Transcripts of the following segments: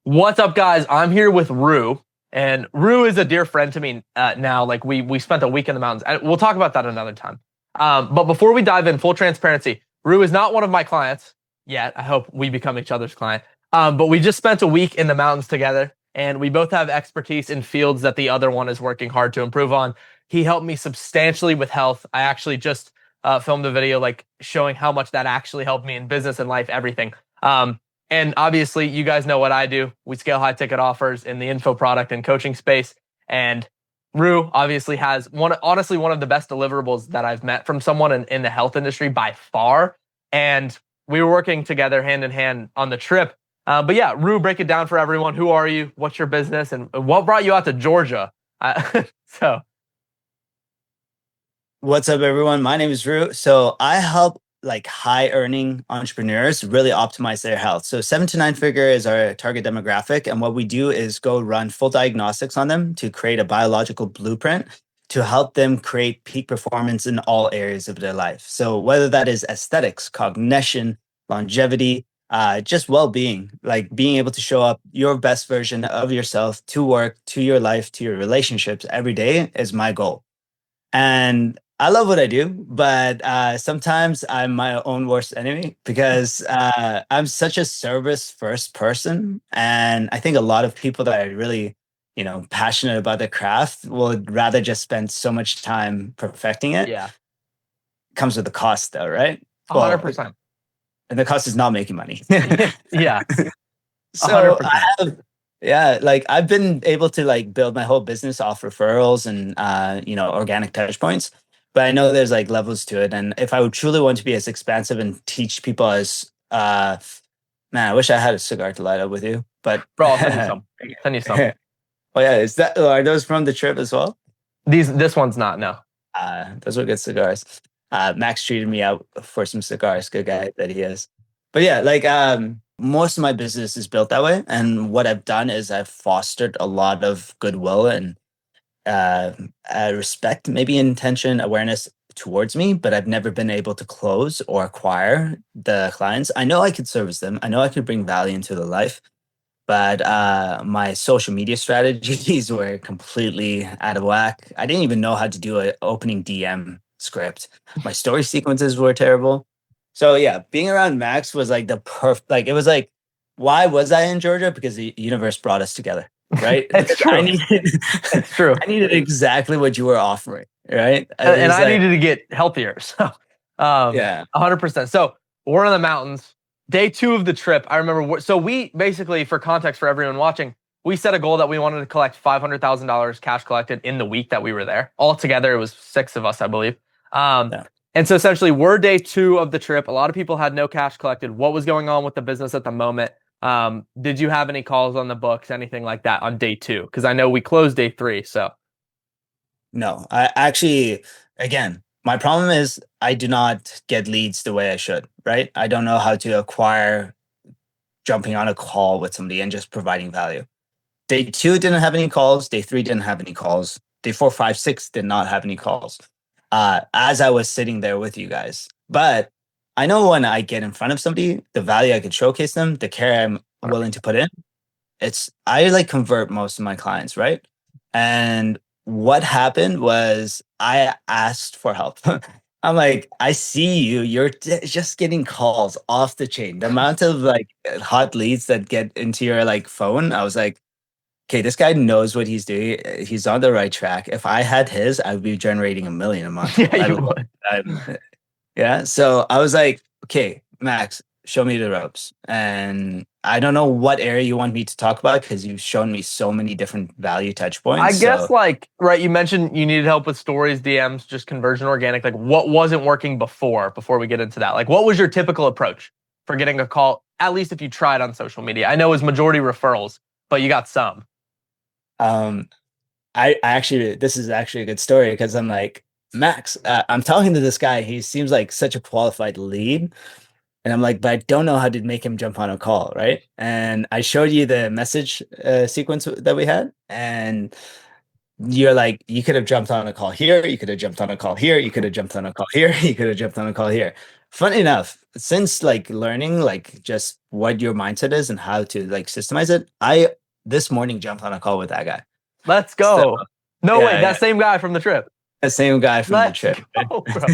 What's up, guys? I'm here with Rue, and Rue is a dear friend to me now. Like we spent a week in the mountains, and we'll talk about that another time. But before we dive in, full transparency, Rue is not one of my clients yet. I hope we become each other's client. But we just spent a week in the mountains together, and we both have expertise in fields that the other one is working hard to improve on. He helped me substantially with health. I actually just filmed a video like showing how much that actually helped me in business and life, everything. And obviously, you guys know what I do. We scale high ticket offers in the info product and coaching space. And Rue obviously has honestly, one of the best deliverables that I've met from someone in the health industry by far. And we were working together hand in hand on the trip. But yeah, Rue, break it down for everyone. Who are you? What's your business? And what brought you out to Georgia? So What's up, everyone? My name is Rue. So I help like high earning entrepreneurs really optimize their health. So 7 to 9 figure is our target demographic. And what we do is go run full diagnostics on them to create a biological blueprint to help them create peak performance in all areas of their life. So whether that is aesthetics, cognition, longevity, just well-being, like being able to show up your best version of yourself to work, to your life, to your relationships every day is my goal. And I love what I do, but sometimes I'm my own worst enemy because I'm such a service first person. And I think a lot of people that are really, passionate about their craft would rather just spend so much time perfecting it. yeah, Comes with a cost though, right? Well, 100%. and the cost is not making money. Yeah, So I 100%. have, yeah, like I've been able to like build my whole business off referrals and organic touch points. But I know there's like levels to it. And if I would truly want to be as expansive and teach people as man, I wish I had a cigar to light up with you. But Bro, I'll send you oh some. Send you some. yeah, are those from the trip as well? This one's not, no. Those were good cigars. Max treated me out for some cigars, good guy that he is. But yeah, like most of my business is built that way. And what I've done is I've fostered a lot of goodwill and uh, respect, maybe intention, awareness towards me, but I've never been able to close or acquire the clients. I know I could service them. I know I could bring value into their life, but my social media strategies were completely out of whack. I didn't even know how to do an opening DM script. My story sequences were terrible. So yeah, being around Max was like the perfect. Like it was like, why was I in Georgia? Because the universe brought us together, right? It's I true. needed, It's true. I needed exactly what you were offering, right? It And was I like, needed to get healthier. So, yeah, 100%. So we're in the mountains. Day two of the trip, I remember. So we basically, for context for everyone watching, we set a goal that we wanted to collect $500,000 cash collected in the week that we were there. All together, it was six of us, I believe. Um, yeah. and so essentially, we're day two of the trip. A lot of people had no cash collected. What was going on with the business at the moment? Did you have any calls on the books, anything like that on day two? Because I know we closed day three. So, No, I actually, again, my problem is I do not get leads the way I should, right? I don't know how to acquire jumping on a call with somebody and just providing value. Day two didn't have any calls. Day three didn't have any calls. Day four, five, six did not have any calls. As I was sitting there with you guys. But I know when I get in front of somebody, the value I could showcase them, the care I'm willing to put in, I like convert most of my clients, right? And what happened was I asked for help. I'm like, I see you. Just getting calls off the chain. The amount of like hot leads that get into your like phone, I was like, okay, this guy knows what he's doing. He's on the right track. If I had his, I would be generating 1 million a month. yeah, you would. Yeah. So I was like, okay, Max, show me the ropes. And I don't know what area you want me to talk about because you've shown me so many different value touch I points. guess So like right, you mentioned you needed help with stories, DMs, just conversion organic. Like what wasn't working before we get into that? Like what was your typical approach for getting a call, at least if you tried on social media? I know it was majority referrals, but you got some. um I actually this is actually a good story because I'm like, Max, I'm talking to this guy. He seems like such a qualified lead. And I'm like, but I don't know how to make him jump on a call, right? And I showed you the message sequence that we had, and you're like, you could have jumped on a call here, you could have jumped on a call here, you could have jumped on a call here, you could have jumped on a call here. Funny enough, since like learning like just what your mindset is and how to like systemize it, I this morning jumped on a call with that guy. Let's So go. No way, yeah, that yeah. same guy from the trip. The same guy from the Let's trip. go, bro.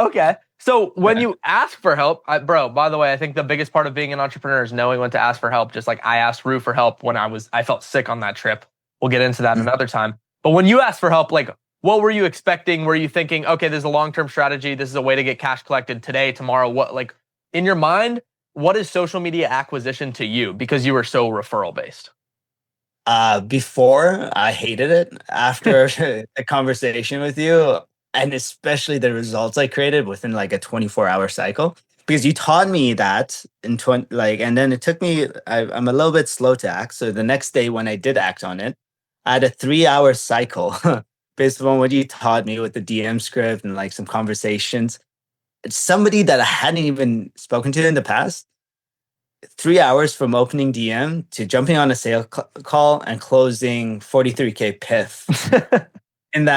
Okay. So when Yeah. you ask for help, bro, by the way, I think the biggest part of being an entrepreneur is knowing when to ask for help. Just like I asked Rue for help when I felt sick on that trip. We'll get into that Mhm. another time. But when you asked for help, like what were you expecting? Were you thinking, okay, this is a long-term strategy. This is a way to get cash collected today, tomorrow? What, like in your mind, what is social media acquisition to you? Because you were so referral based. Before I hated it. After a conversation with you, and especially the results I created within like a 24-hour cycle, because you taught me that in 20, like, and then it took me, I'm a little bit slow to act. So the next day when I did act on it, I had a 3-hour cycle based on what you taught me with the DM script and like some conversations. It's somebody that I hadn't even spoken to in the past. 3 hours from opening DM to jumping on a call and closing 43K PIF in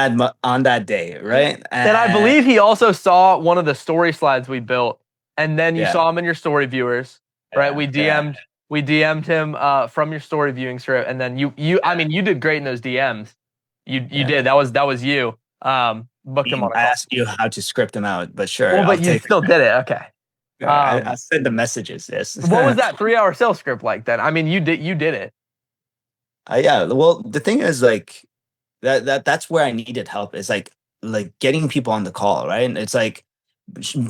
on that day, right? And I And believe he also saw one of the story slides we built, and then you yeah, saw him in your story viewers, right? yeah, yeah, We DM'd him from your story viewing script, and then you I mean you did great in those DMs. You yeah. did. That was you. Booked him on a I call. asked you how to script them out, but sure, Well, I'll but you take still did it. Okay. it. I'll Um, send the messages. Yes. what was that 3 hour sales script like then? I mean, you did it. Yeah. Well, the thing is, like that's where I needed help. Is like getting people on the call, right? It's like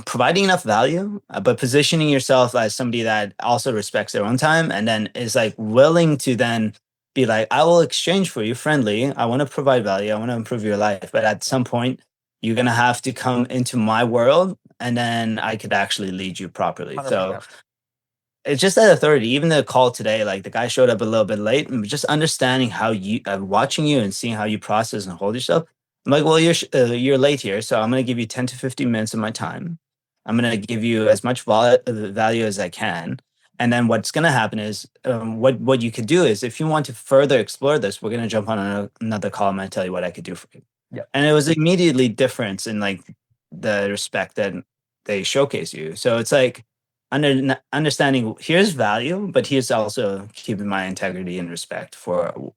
providing enough value, but positioning yourself as somebody that also respects their own time and then is like willing to then be like, I will exchange for you friendly. I want to provide value. I want to improve your life. But at some point, you're going to have to come into my world and then I could actually lead you properly. So 100%. it's just that authority. Even the call today, like the guy showed up a little bit late, and just understanding how you, watching you and seeing how you process and hold yourself. I'm like, well, you're late here, so I'm gonna give you 10 to 15 minutes of my time. I'm gonna give you as much value as I can, and then what's gonna happen is, what you could do is, if you want to further explore this, we're gonna jump on another call. I'm gonna tell you what I could do for you. Yeah. And it was immediately difference in like the respect that they showcase you. So it's like understanding here's value, but here's also keeping my integrity and respect for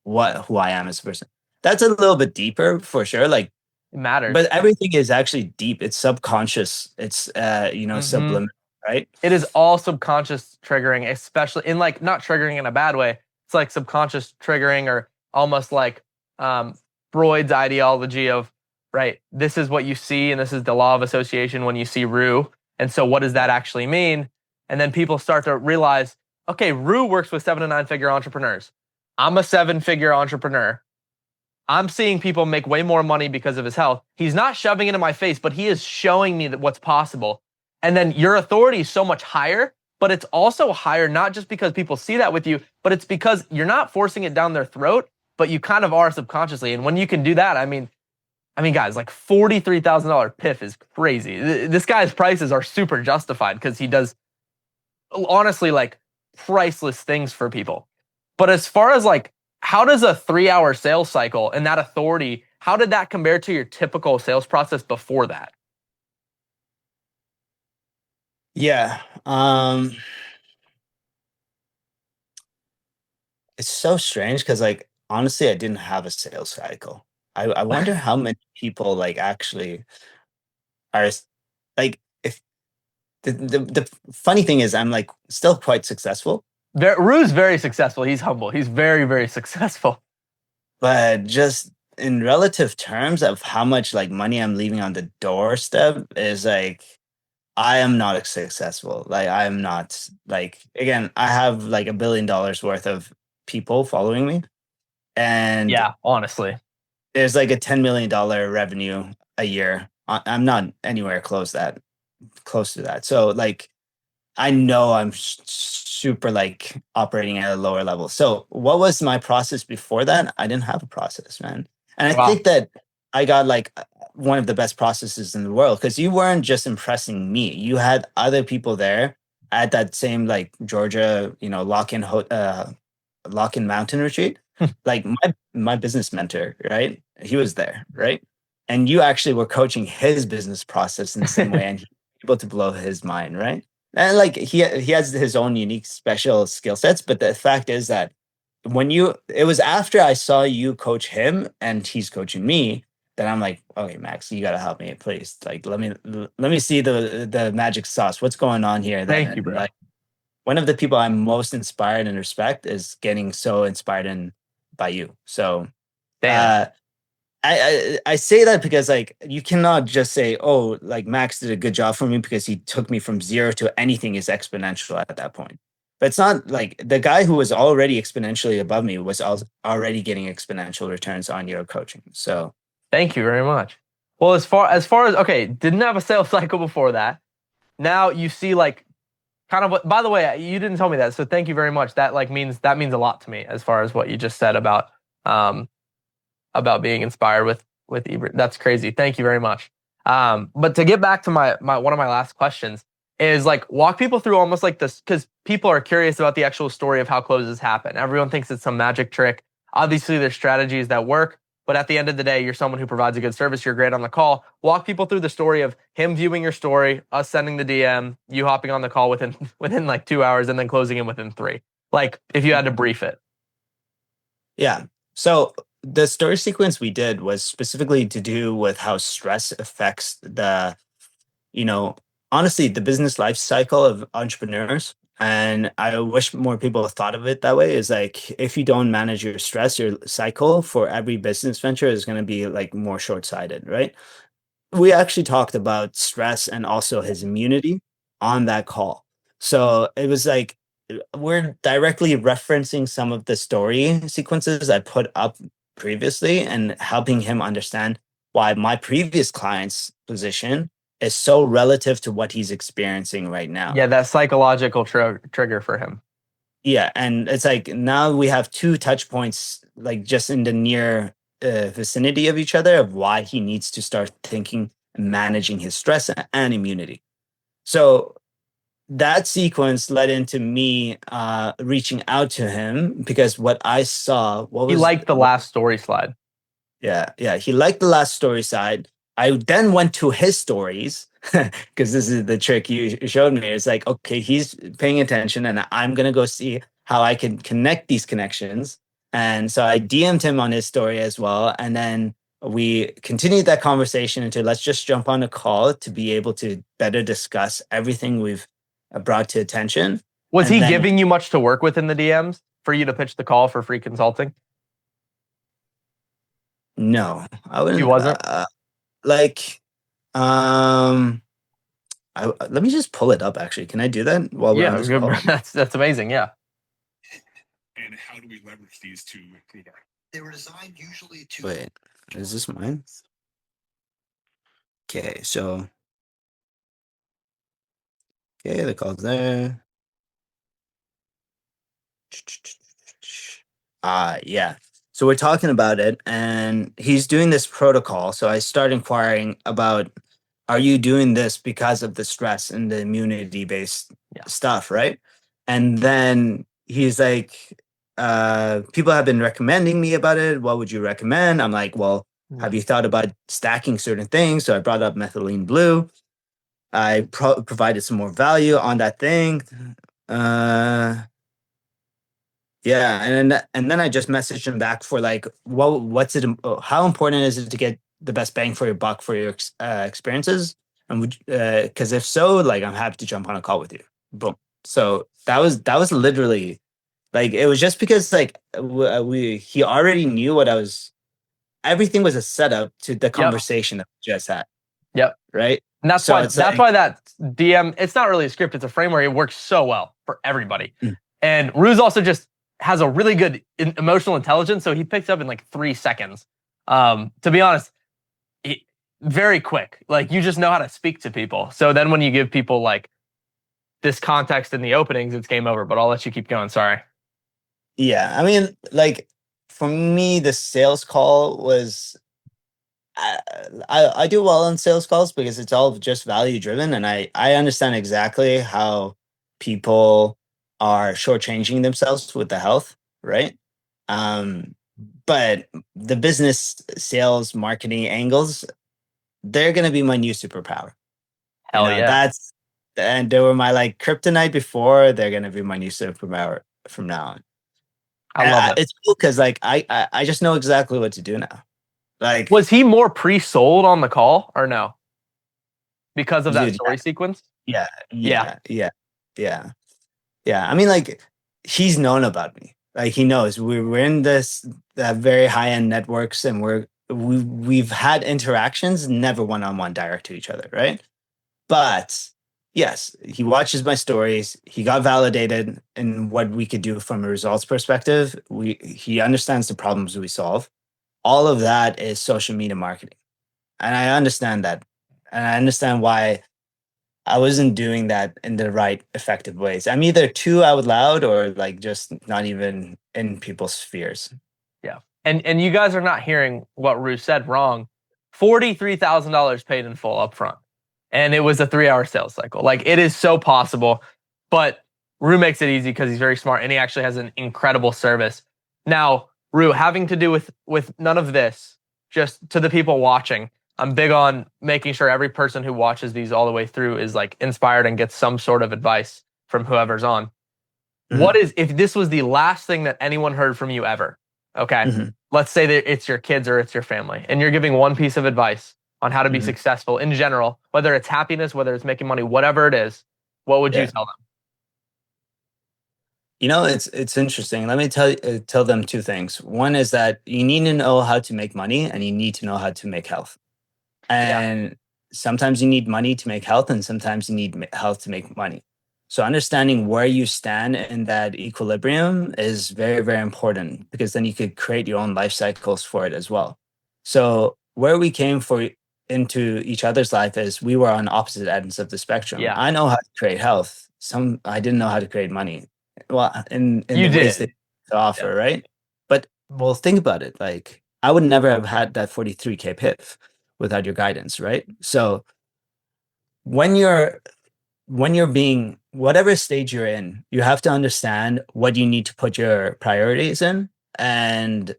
who I am as a person. That's a little bit deeper for sure. Like, It matters. but everything is actually deep. It's subconscious. It's Hmm. subliminal, right? It is all subconscious triggering, especially in like not triggering in a bad way. It's like subconscious triggering or almost like um, Freud's ideology of, right, this is what you see and this is the law of association when you see Rue. And so what does that actually mean? And then people start to realize, okay, Rue works with 7 to 9 figure entrepreneurs. I'm a 7 figure entrepreneur. I'm seeing people make way more money because of his health. He's not shoving it in my face, but he is showing me that what's possible. And then your authority is so much higher, but it's also higher not just because people see that with you, but it's because you're not forcing it down their throat, but you kind of are subconsciously. And when you can do that, I mean, guys, like $43,000 PIF is crazy. This guy's prices are super justified because he does honestly like priceless things for people. But as far as like, how does a 3 hour sales cycle and that authority, how did that compare to your typical sales process before that? Yeah. It's so strange because like honestly, I didn't have a sales cycle. I wonder how many people like actually are like if the funny thing is I'm like still quite successful, Rue's very successful. He's humble. He's very, very successful. but just in relative terms of how much like money I'm leaving on the doorstep is like I am not successful. Like I am not like again, I have like $1 billion worth of people following me. And Yeah, honestly. there's like a $10 million revenue a year. I'm not anywhere close to that. So like I know I'm super like operating at a lower level. So what was my process before that? I didn't have a process, man. And I Wow. think that I got like one of the best processes in the world because you weren't just impressing me. You had other people there at that same like Georgia, lock-in mountain retreat Like my business mentor, right? He was there, right? And you actually were coaching his business process in the same way, and he was able to blow his mind, right? And like he has his own unique special skill sets, but the fact is that it was after I saw you coach him and he's coaching me, that I'm like, okay, Max, you gotta help me, please. Like, let me see the magic sauce. What's going on here? Thank you, That bro. like one of the people I'm most inspired and respect is getting so inspired by you. So Damn. uh I say that because like you cannot just say, oh, like Max did a good job for me because he took me from zero to anything is exponential at that point. But it's not like the guy who was already exponentially above me was already getting exponential returns on your coaching. So Thank you very much. Well, as far as okay, didn't have a sales cycle before that. Now you see like kind of what, by the way, you didn't tell me that, so thank you very much. That means a lot to me as far as what you just said um about being inspired with Ebert. That's crazy. Thank you very much. But to get back to my one of my last questions is like walk people through almost like this because people are curious about the actual story of how closes happen. Everyone thinks it's some magic trick. Obviously, there's strategies that work, but at the end of the day, you're someone who provides a good service. You're great on the call. Walk people through the story of him viewing your story, us sending the DM, you hopping on the call within like 2 hours, and then closing in within three. Like if you had to brief it. yeah. So the story sequence we did was specifically to do with how stress affects you know, honestly, the business life cycle of entrepreneurs. And I wish more people thought of it that way. Is like if you don't manage your stress, your cycle for every business venture is going to be like more short-sighted, right? We actually talked about stress and also his immunity on that call. So it was like we're directly referencing some of the story sequences I put up previously and helping him understand why my previous client's position is so relative to what he's experiencing right now. Yeah, that psychological trigger for him. Yeah, and it's like now we have two touch points, like just in the near vicinity of each other, of why he needs to start thinking and managing his stress and immunity. So that sequence led into me reaching out to him because what I saw, He liked the last story slide. yeah, he liked the last story side. I then went to his stories because this is the trick you showed me. It's like, okay, he's paying attention, and I'm gonna go see how I can connect these connections. And so I DM'd him on his story as well, and then we continued that conversation into let's just jump on a call to be able to better discuss everything we've brought to attention. Was And he then giving you much to work with in the DMs for you to pitch the call for free consulting? no, I He wouldn't wasn't. like um let me just pull it up actually. Can I do that while we're on Yeah, this call? that's amazing. Yeah. And how do we leverage these to improve our? They were designed usually to. Wait, is this mine? Okay, so okay, the call's there. Yeah. So we're talking about it, and he's doing this protocol. So I start inquiring about, are you doing this because of the stress and the immunity based stuff, right? And then he's like, people have been recommending me about it. What would you recommend? I'm like, well, have you thought about stacking certain things? So I brought up methylene blue. I provided some more value on that thing. Uh, yeah, and then I just messaged him back for like, what's it? How important is it to get the best bang for your buck for your experiences? And would because if so, like I'm happy to jump on a call with you. Boom. So that was literally like it was just because like he already knew what I was. Everything was a setup to the conversation that we just had. Yep. Right. And that's So why it's that's like- why that DM, it's not really a script, it's a framework. It works so well for everybody. Mm. And Ruse also just has a really good emotional intelligence, so he picks up in like 3 seconds. To be honest, very quick. Like you just know how to speak to people. So then when you give people like this context in the openings, it's game over. But I'll let you keep going. Sorry. Yeah, I mean, like for me, the sales call was I do well on sales calls because it's all just value driven, and I understand exactly how people are shortchanging themselves with the health, right? But the business, sales, marketing angles, they're gonna be my new superpower. Hell yeah. That's and they were my like kryptonite before. They're gonna be my new superpower from now on. I And love it. it's cool because like I just know exactly what to do now. Like, Was he more pre-sold on the call or no? Because of that dude, story sequence? yeah, Yeah. yeah. I mean, like, he's known about me. Like, he knows we're in this very high end networks, and we've had interactions, never one on one direct to each other, right? But yes, he watches my stories. He got validated in what we could do from a results perspective. He understands the problems we solve. All of that is social media marketing, and I understand that, and I understand why I wasn't doing that in the right effective ways. I'm either too out loud or like just not even in people's spheres. Yeah. And you guys are not hearing what Rue said wrong. $43,000 paid in full upfront. And it was a 3-hour sales cycle. Like, it is so possible, but Rue makes it easy because he's very smart and he actually has an incredible service. Now, Rue, having to do with none of this, just to the people watching, I'm big on making sure every person who watches these all the way through is like inspired and gets some sort of advice from whoever's on. Mhm. What is, if this was the last thing that anyone heard from you ever, okay? Mhm. Let's say that it's your kids or it's your family, and you're giving one piece of advice on how to be Mhm. successful in general, whether it's happiness, whether it's making money, whatever it is, what would you Yeah. tell them? It's interesting. Let me tell them two things. One is that you need to know how to make money, and you need to know how to make health. Yeah. And sometimes you need money to make health, and sometimes you need health to make money. So understanding where you stand in that equilibrium is very, very important, because then you could create your own life cycles for it as well. So where we came for into each other's life is we were on opposite ends of the spectrum. Yeah. I know how to create health. I didn't know how to create money. Well, in You the ways did. they offer, right? But well, think about it. Like, I would never have had that 43K PIF without your guidance, right? So when you're being whatever stage you're in, you have to understand what you need to put your priorities in, and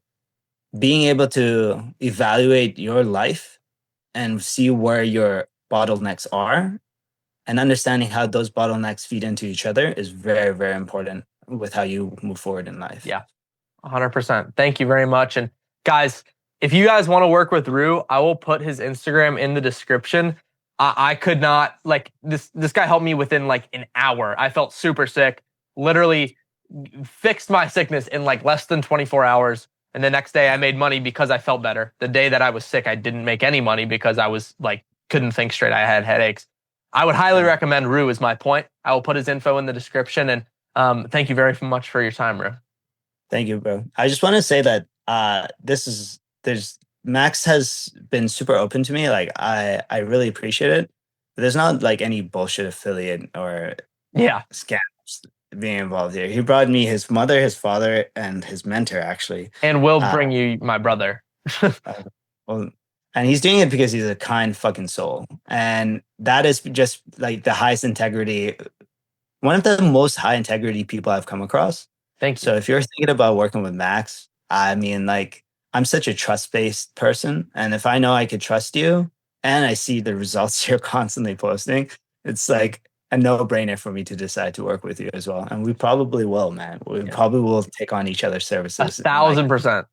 being able to evaluate your life and see where your bottlenecks are, and understanding how those bottlenecks feed into each other is very, very important with how you move forward in life. Yeah. 100%. Thank you very much. And guys, if you guys want to work with Rue, I will put his Instagram in the description. I could not, like, this guy helped me within like an hour. I felt super sick, literally fixed my sickness in like less than 24 hours. And the next day I made money because I felt better. The day that I was sick, I didn't make any money because I was like, couldn't think straight. I had headaches. I would highly recommend Rue, is my point. I will put his info in the description. And thank you very much for your time, Rue. Thank you, bro. I just want to say that there's Max has been super open to me. Like, I really appreciate it. There's not like any bullshit affiliate or Yeah. scams being involved here. He brought me his mother, his father, and his mentor, actually. And we'll bring you my brother. Well, and he's doing it because he's a kind fucking soul. And that is just like the highest integrity, one of the most high integrity people I've come across. Thank you. So if you're thinking about working with Max, I mean, like, I'm such a trust-based person. And if I know I could trust you and I see the results you're constantly posting, it's like a no-brainer for me to decide to work with you as well. And we probably will, man. We probably will take on each other's services. 1,000%.